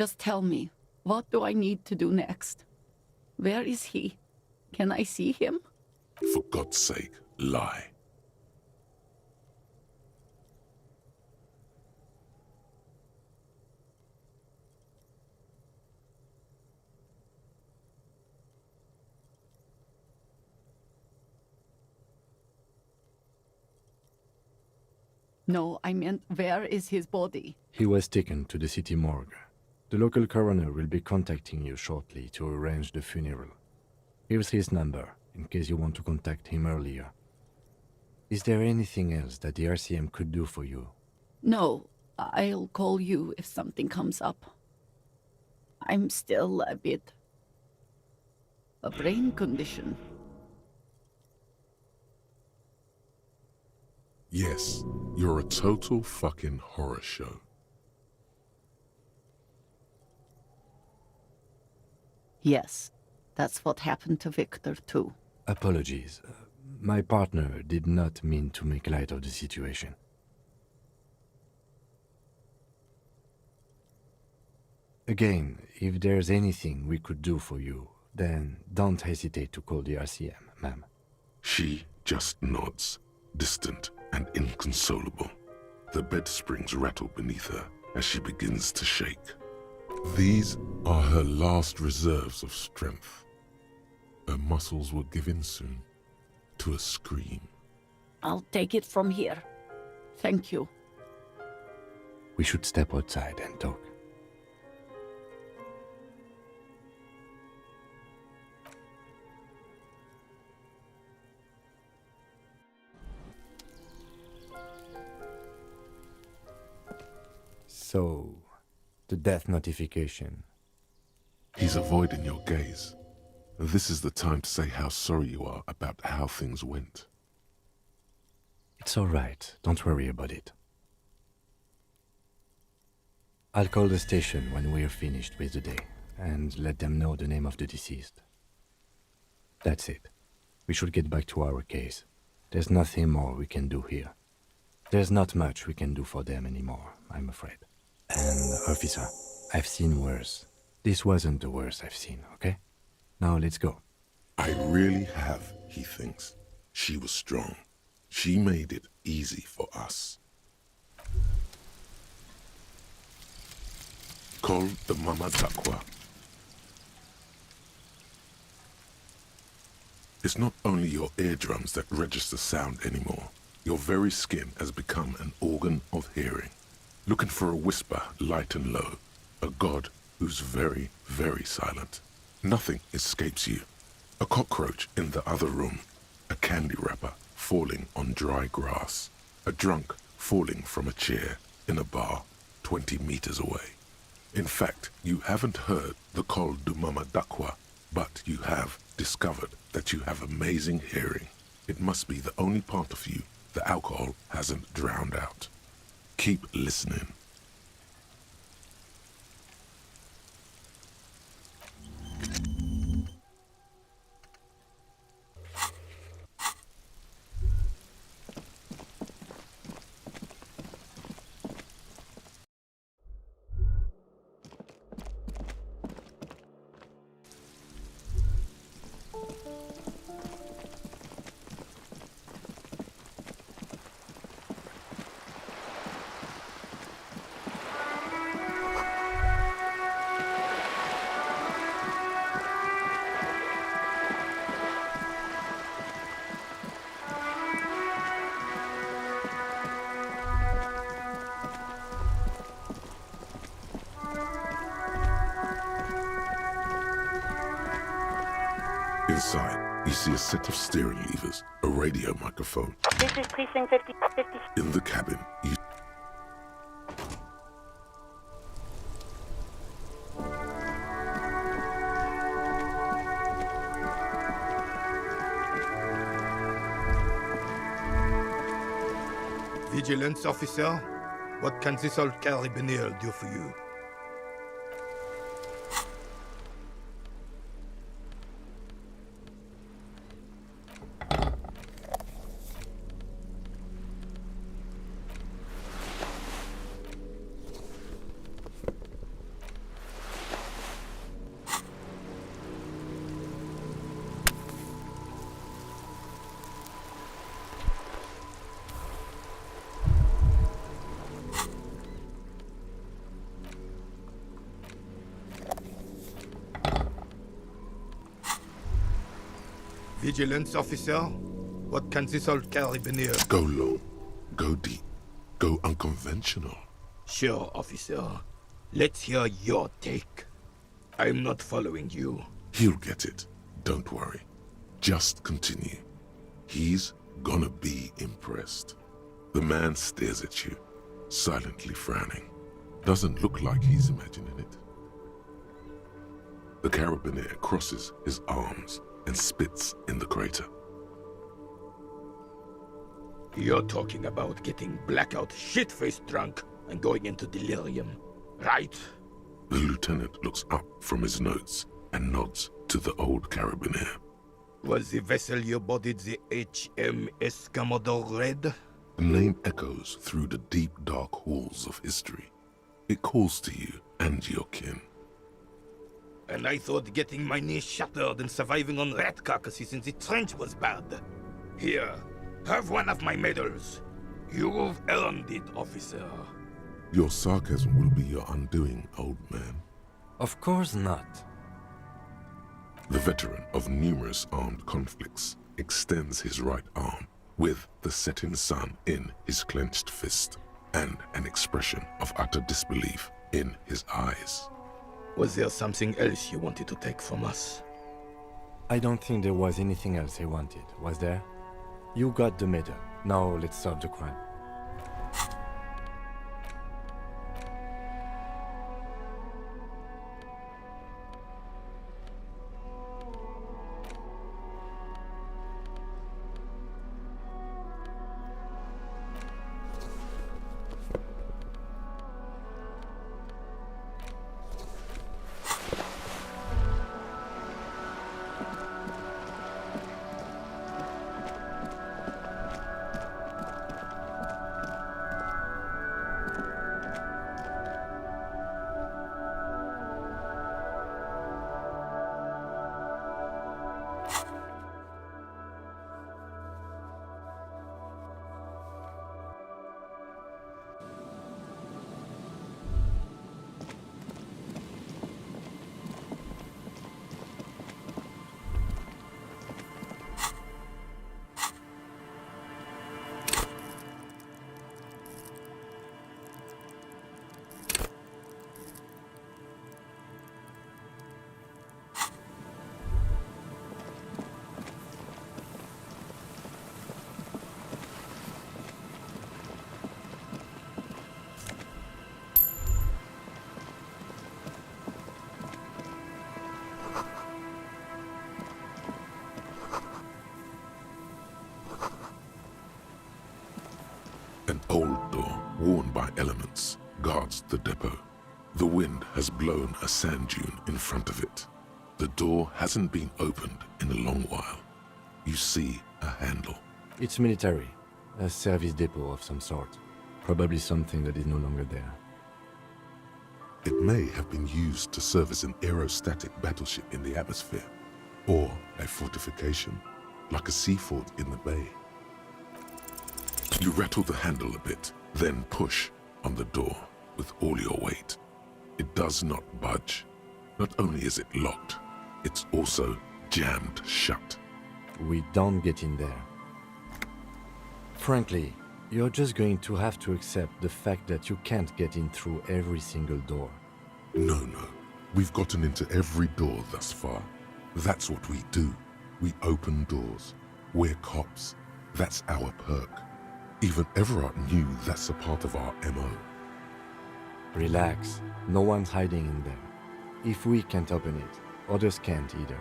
Just tell me, what do I need to do next? Where is he? Can I see him? For God's sake, lie. No, I meant, where is his body? He was taken to the city morgue. The local coroner will be contacting you shortly to arrange the funeral. Here's his number, in case you want to contact him earlier. Is there anything else that the RCM could do for you? No, I'll call you if something comes up. I'm still a bit... a brain condition. Yes, you're a total fucking horror show. Yes, that's what happened to Victor too. Apologies. My partner did not mean to make light of the situation. Again, if there's anything we could do for you, then don't hesitate to call the RCM, ma'am. She just nods, distant and inconsolable. The bed springs rattle beneath her as she begins to shake. These are her last reserves of strength. Her muscles will give in soon to a scream. I'll take it from here. Thank you. We should step outside and talk. So, the death notification. He's avoiding your gaze. This is the time to say how sorry you are about how things went. It's all right. Don't worry about it. I'll call the station when we're finished with the day and let them know the name of the deceased. That's it. We should get back to our case. There's nothing more we can do here. There's not much we can do for them anymore, I'm afraid. And, officer, I've seen worse. This wasn't the worst I've seen, okay? Now let's go. I really have, he thinks. She was strong. She made it easy for us. Call the Mama Dakwa. It's not only your eardrums that register sound anymore. Your very skin has become an organ of hearing. Looking for a whisper, light and low. A god who's very, very silent. Nothing escapes you. A cockroach in the other room. A candy wrapper falling on dry grass. A drunk falling from a chair in a bar 20 meters away. In fact, you haven't heard the Col du Mama Dakwa, but you have discovered that you have amazing hearing. It must be the only part of you the alcohol hasn't drowned out. Keep listening. Inside, you see a set of steering levers, a radio microphone. This is precinct 50. In the cabin, you... Vigilance officer, what can this old carabinier do for you? Vigilance, officer? What can this old carabiner? Go long, go deep, go unconventional. Sure, officer. Let's hear your take. I'm not following you. He'll get it. Don't worry. Just continue. He's gonna be impressed. The man stares at you, silently frowning. Doesn't look like he's imagining it. The carabiner crosses his arms and spits in the crater. You're talking about getting blackout shit-faced drunk and going into delirium, right? The lieutenant looks up from his notes and nods to the old carabiner. Was the vessel you boarded the HMS Commodore Red? The name echoes through the deep, dark halls of history. It calls to you and your kin. And I thought getting my knee shattered and surviving on rat carcasses in the trench was bad. Here, have one of my medals. You've earned it, officer. Your sarcasm will be your undoing, old man. Of course not. The veteran of numerous armed conflicts extends his right arm with the setting sun in his clenched fist and an expression of utter disbelief in his eyes. Was there something else you wanted to take from us? I don't think there was anything else he wanted, was there? You got the medal. Now let's solve the crime. An old door, worn by elements, guards the depot. The wind has blown a sand dune in front of it. The door hasn't been opened in a long while. You see a handle. It's military. A service depot of some sort. Probably something that is no longer there. It may have been used to serve as an aerostatic battleship in the atmosphere, or a fortification, like a sea fort in the bay. You rattle the handle a bit, then push on the door with all your weight. It does not budge. Not only is it locked, it's also jammed shut. We don't get in there. Frankly, you're just going to have to accept the fact that you can't get in through every single door. No. We've gotten into every door thus far. That's what we do. We open doors. We're cops. That's our perk. Even Everard knew that's a part of our MO. Relax. No one's hiding in there. If we can't open it, others can't either.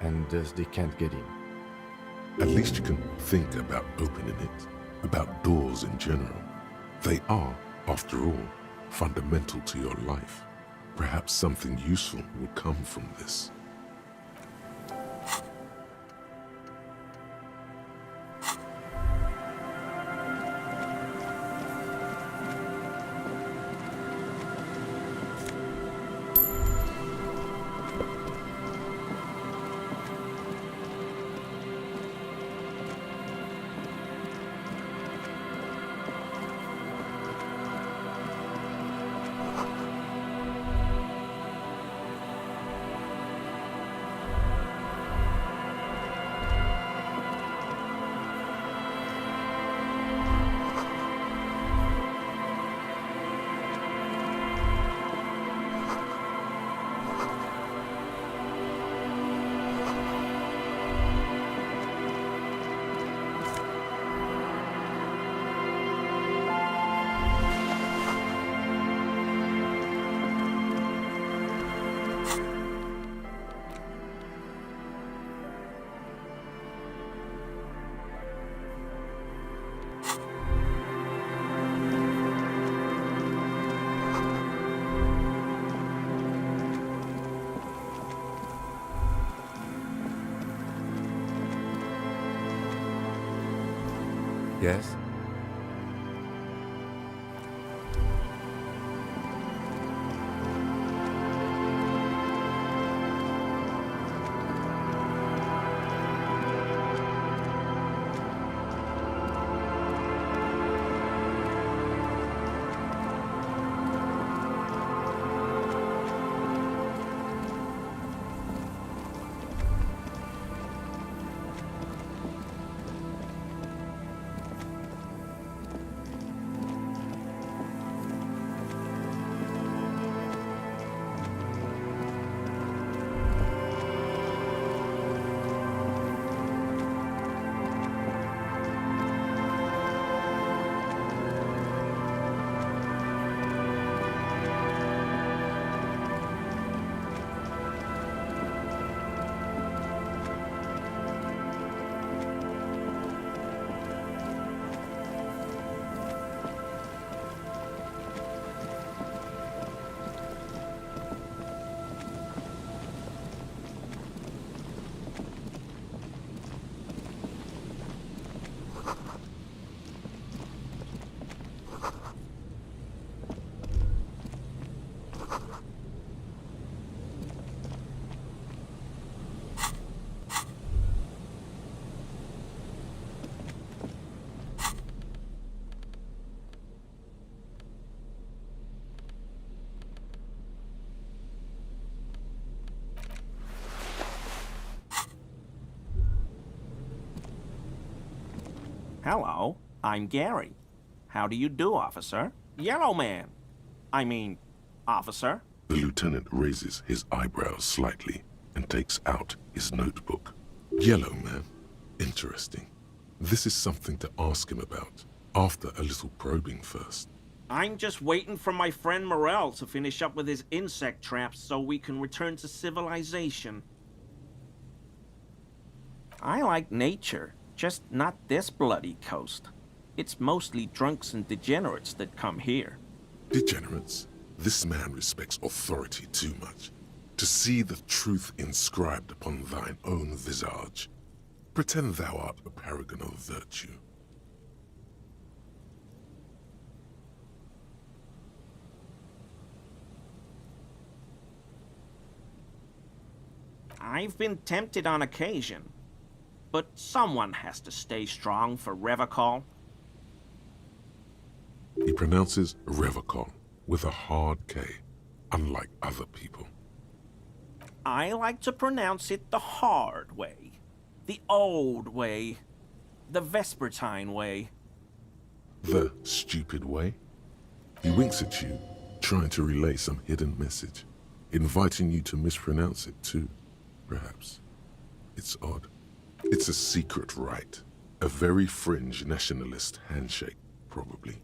And thus they can't get in. At least you can think about opening it, about doors in general. They are, after all, fundamental to your life. Perhaps something useful will come from this. Yes? Hello, I'm Gary. How do you do, officer? Yellow man. I mean, officer. The lieutenant raises his eyebrows slightly and takes out his notebook. Yellow man. Interesting. This is something to ask him about, after a little probing first. I'm just waiting for my friend Morel to finish up with his insect traps so we can return to civilization. I like nature, just not this bloody coast. It's mostly drunks and degenerates that come here. Degenerates? This man respects authority too much. To see the truth inscribed upon thine own visage. Pretend thou art a paragon of virtue. I've been tempted on occasion, but someone has to stay strong for Revacol. He pronounces Revacol with a hard K, unlike other people. I like to pronounce it the hard way, the old way, the Vespertine way. The stupid way? He winks at you, trying to relay some hidden message, inviting you to mispronounce it too, perhaps. It's odd. It's a secret rite, a very fringe nationalist handshake, probably.